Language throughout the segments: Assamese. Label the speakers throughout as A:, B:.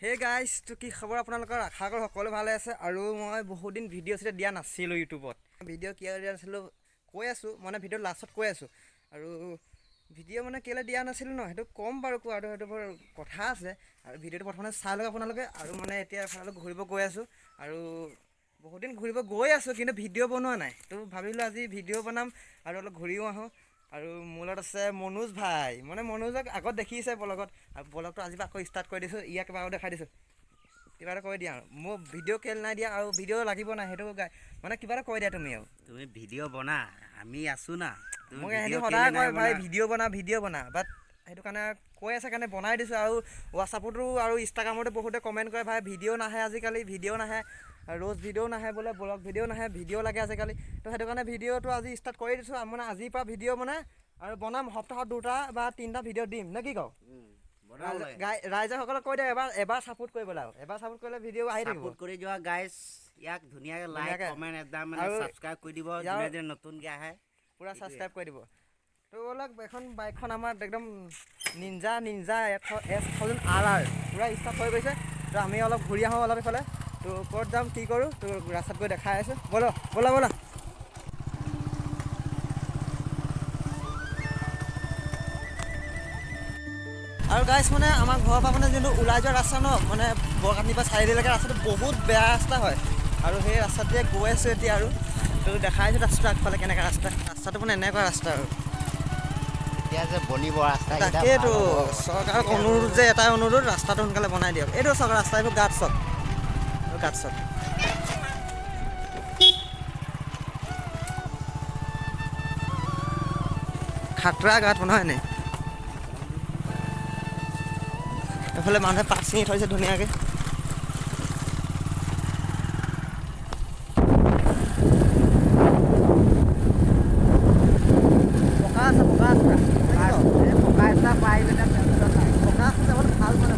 A: হে গাইজ তো কি খবৰ আপোনালোকৰ আশা কৰোঁ সকলো ভালে আছে আৰু মই বহুত দিন ভিডিঅ' চিডিঅ' দিয়া নাছিলোঁ ইউটিউবত ভিডিঅ' কিয় দিয়া নাছিলোঁ কৈ আছোঁ মানে ভিডিঅ' লাষ্টত কৈ আছোঁ আৰু ভিডিঅ' মানে কেলৈ দিয়া নাছিলোঁ ন সেইটো ক'ম বাৰু কোৱাটো সেইটো বৰ কথা আছে আৰু ভিডিঅ'টো প্ৰথমতে চাই লওক আপোনালোকে আৰু মানে এতিয়া এফালে ঘূৰিব গৈ আছোঁ আৰু বহুত দিন ঘূৰিব গৈ আছোঁ কিন্তু ভিডিঅ' বনোৱা নাই তো ভাবিলোঁ আজি ভিডিঅ' বনাম আৰু অলপ ঘূৰিও আহোঁ আৰু মোৰ লগত আছে মনোজ ভাই মানে মনোজক আগত দেখিছে ব্লগত আৰু ব্লগটো আজিৰ পৰা আকৌ ষ্টাৰ্ট কৰি দিছোঁ ইয়াক কিবা দেখাই দিছোঁ কিবা এটা কৈ দিয়া আৰু মোক ভিডিঅ' কেল নাই দিয়া আৰু ভিডিঅ' লাগিব নাই সেইটো মানে কিবা এটা কৈ দিয়া তুমি আৰু
B: তুমি ভিডিঅ' বনা আমি আছো না তুমি
A: মোক সিহঁতি
B: ভিডিঅ'
A: সদায়
B: কেলে নাই
A: কয় ভাই
B: বনা
A: ভিডিঅ' বনা বাট সেইটো কাৰণে কৈ আছে কাৰণে বনাই দিছোঁ আৰু হোৱাটছআপতো আৰু ইনষ্টাগ্ৰামতো বহুতে কমেণ্ট কৰে ভাই ভিডিঅ' নাহে আজিকালি ভিডিঅ' নাহে ৰ'জ ভিডিঅ' নাহে বোলে ব্লগ ভিডিঅ' নাহে ভিডিঅ' লাগে আজিকালি তো সেইটো কাৰণে ভিডিঅ'টো আজি ষ্টাৰ্ট কৰি দিছোঁ মানে আজিৰ পৰা ভিডিঅ' মানে আৰু বনাম সপ্তাহত 2টা বা 3টা ভিডিঅ' দিম নে কি কওঁ ৰাইজসকলক কৈ দিয়ক এবাৰ ছাপোৰ্ট কৰিবলৈ আৰু এবাৰ ছাপোৰ্ট কৰিলে ভিডিঅ' আহি থাকিব
B: ছাপোৰ্ট কৰি যোৱা গাইজ ইয়াক ধুনীয়াকৈ লাইক কমেণ্ট একদম মানে
A: আৰু
B: ছাবস্ক্ৰাইব কৰি দিব যোনে যোনে নতুনকৈ আহে
A: পূৰা ছাবস্ক্ৰাইব কৰি দিব তো অলপ এখন বাইকখন আমাৰ একদম নিঞ্জা S1000RR পূৰা ষ্টাৰ্ট হৈ গৈছে তো আমি অলপ ঘূৰি আহোঁ অলপ এইফালে তো ক'ত যাম কি কৰোঁ তো ৰাস্তাত গৈ দেখাই আছোঁ ব'লা আৰু গাইছ মানে আমাৰ ঘৰৰ পৰা মানে যোনটো ওলাই যোৱা ৰাস্তা ন মানে বৰকাটনিৰ পৰা চাৰিআলিলৈকে ৰাস্তাটো বহুত বেয়া ৰাস্তা হয় আৰু সেই ৰাস্তাটোৱে গৈ আছোঁ এতিয়া আৰু তো দেখাই আছোঁ ৰাস্তাটো আগফালে কেনেকৈ ৰাস্তাটো মানে এনেকুৱা ৰাস্তা আৰু
B: এতিয়া যে বনিব ৰাস্তা
A: তাকেইতো চৰকাৰক অনুৰোধ যে এটাই অনুৰোধ ৰাস্তাটো সোনকালে বনাই দিয়ক এইটো চাওক ৰাস্তা এইবোৰ গাঁত চক খাতৰা গাঁত বনোৱা নাই এইফালে মানুহে পাত ছিঙি থৈছে ধুনীয়াকৈ পকা আছে ভাল মানে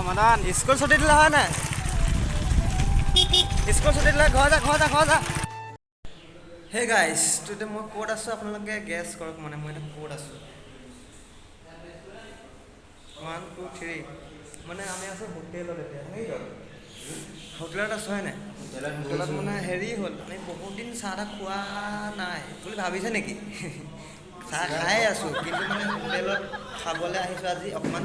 B: মদন
A: স্কুল ছুটি দিলে হয় নাই স্কুল ছুটি দিলে ঘৰ যা হে গাইছ তো এতিয়া মই ক'ত আছোঁ আপোনালোকে গেছ কৰক মানে মই এতিয়া ক'ত আছোঁ 1 2 3 মানে আমি আছোঁ হোটেলত এতিয়া হোটেলত আছোঁ হয় নাই হোটেলত মানে হেৰি হ'ল আমি বহুত দিন চাহ তাহ খোৱা নাই বুলি ভাবিছে নেকি চাহ খাই আছোঁ কিন্তু মানে হোটেলত খাবলৈ আহিছোঁ আজি অকণমান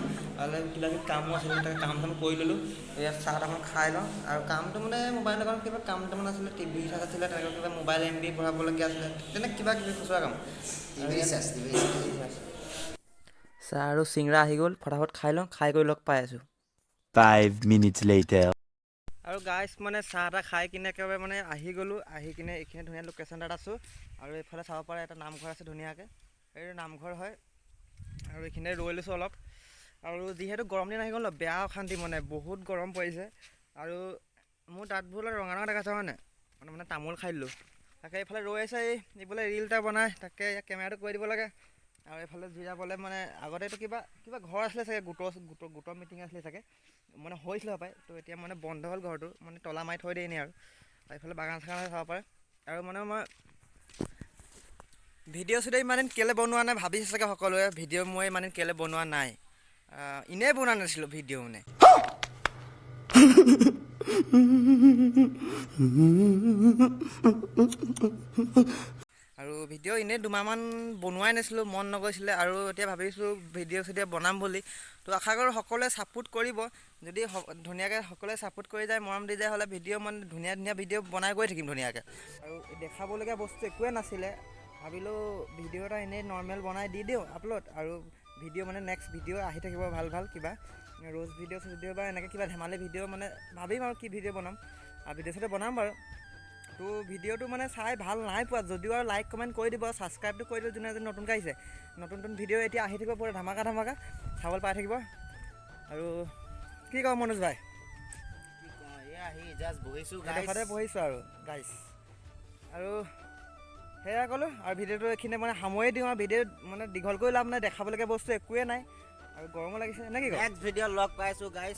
A: কিবা কিবি কামো আছিলে তাকে কাম চাম কৰি ল'লোঁ ইয়াত চাহ তাহখন খাই লওঁ আৰু কামটো মানে মোবাইল দোকানত কিবা কাম তাৰমানে আছিলে টিভি ৰিচাৰ্জ আছিলে তেনেকৈ কিবা মোবাইল MB ভৰাবলগীয়া আছিলে তেনেকৈ কিবা কিবি খুচুৰা কাম চাহ আৰু চিংৰা আহি গ'ল ফটাফট খাই লওঁ খাই কৰি লগ পাই আছোঁ
C: 5 minutes later
A: আৰু গাইছ মানে চাহ তাহ খাই কিনে একেবাৰে মানে আহি গ'লোঁ আহি কিনে এইখিনি ধুনীয়া লোকেশ্যন এটাত আছোঁ আৰু এইফালে চাব পাৰে এটা নামঘৰ আছে ধুনীয়াকৈ এইটো নামঘৰ হয় আৰু এইখিনিতে ৰৈ লৈছোঁ অলপ আৰু যিহেতু গৰম দিন আহি গ'ল ন বেয়া অশান্তি মানে বহুত গৰম পৰিছে আৰু মোৰ দাঁতবোৰ ৰঙা দেখাইছে হয় নাই মানে তামোল খাই দিলোঁ তাকে এইফালে ৰৈ আছে এইফালে ৰিল এটা বনাই তাকে কেমেৰাটো কৰি দিব লাগে আৰু এইফালে জিৰাবলৈ মানে আগতেতো কিবা ঘৰ আছিলে চাগে গোটৰ মিটিং আছিলে চাগে মানে হৈছিলে পায় তো এতিয়া মানে বন্ধ হ'ল ঘৰটো মানে তলা মাৰি থৈ দিয়ে এনেই আৰু এইফালে বাগান চাগান চাব পাৰে আৰু মানে মই ভিডিঅ' চিডিঅ' ইমান দিন কেলৈ বনোৱা নাই ভাবিছে চাগে সকলোৱে ভিডিঅ' মই ইমান দিন কেলৈ বনোৱা নাই এনেই বনোৱা নাছিলোঁ ভিডিঅ' মানে আৰু ভিডিঅ' এনেই দুমাহমান বনোৱাই নাছিলোঁ মন নগৈছিলে আৰু এতিয়া ভাবিছোঁ ভিডিঅ' চিডিঅ' বনাম বুলি তো আশা কৰোঁ সকলোৱে ছাপোৰ্ট কৰিব যদি ধুনীয়াকৈ সকলোৱে ছাপোৰ্ট কৰি যায় মৰম দি যায় হ'লে ভিডিঅ' মানে ধুনীয়া ভিডিঅ' বনাই গৈ থাকিম ধুনীয়াকৈ আৰু দেখাবলগীয়া বস্তু একোৱে নাছিলে ভাবিলোঁ ভিডিঅ' এটা এনেই নৰ্মেল বনাই দি দিওঁ আপলোড আৰু ভিডিঅ' মানে নেক্সট ভিডিঅ' আহি থাকিব ভাল কিবা ৰ'জ ভিডিঅ' বা এনেকৈ কিবা ধেমালি ভিডিঅ' মানে ভাবিম আৰু কি ভিডিঅ' বনাম আৰু ভিডিঅ' চিডিঅ' বনাম বাৰু তো ভিডিঅ'টো মানে চাই ভাল নাই পোৱা যদিও আৰু লাইক কমেণ্ট কৰি দিব ছাবস্ক্ৰাইবটো কৰি দিব যোনে যোনে নতুনকৈ আহিছে নতুন নতুন ভিডিঅ' এতিয়া আহি থাকিব পুৰা ধামাকা চাবলৈ পাই থাকিব আৰু কি কওঁ মনোজ ভাই
B: কি কওঁ এয়া আহি জাষ্ট বহিছোঁ
A: এডোখৰতে বহিছোঁ আৰু গাইছ আৰু সেয়া ক'লোঁ আৰু ভিডিঅ'টো এইখিনি মানে সামৰি দিওঁ আৰু ভিডিঅ' মানে দীঘল কৰি লাভ নাই দেখাবলগীয়া বস্তু একোৱে নাই আৰু গৰমো লাগিছে নে কি কওঁ
B: নেক্সট ভিডিঅ' লগ পাইছোঁ গাইছ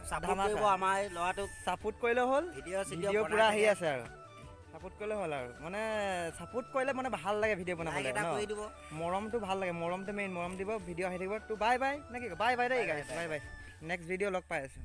B: চাপৰ্ট কৰিব আমাৰ এই ল'ৰাটোক
A: ছাপোৰ্ট কৰিলে হ'ল
B: ভিডিঅ'
A: পূৰা আহি আছে আৰু ছাপোৰ্ট কৰিলে হ'ল আৰু মানে ছাপোৰ্ট কৰিলে মানে ভাল লাগে ভিডিঅ' বনাবলৈ
B: এটা কৰি দিব
A: মৰমটো ভাল লাগে মৰমটো মেইন মৰম দিব ভিডিঅ' আহি থাকিব তো বাই বাই নে কি বাই বাই দেই গাইছ বাই বাই নেক্সট ভিডিঅ' লগ পাই আছোঁ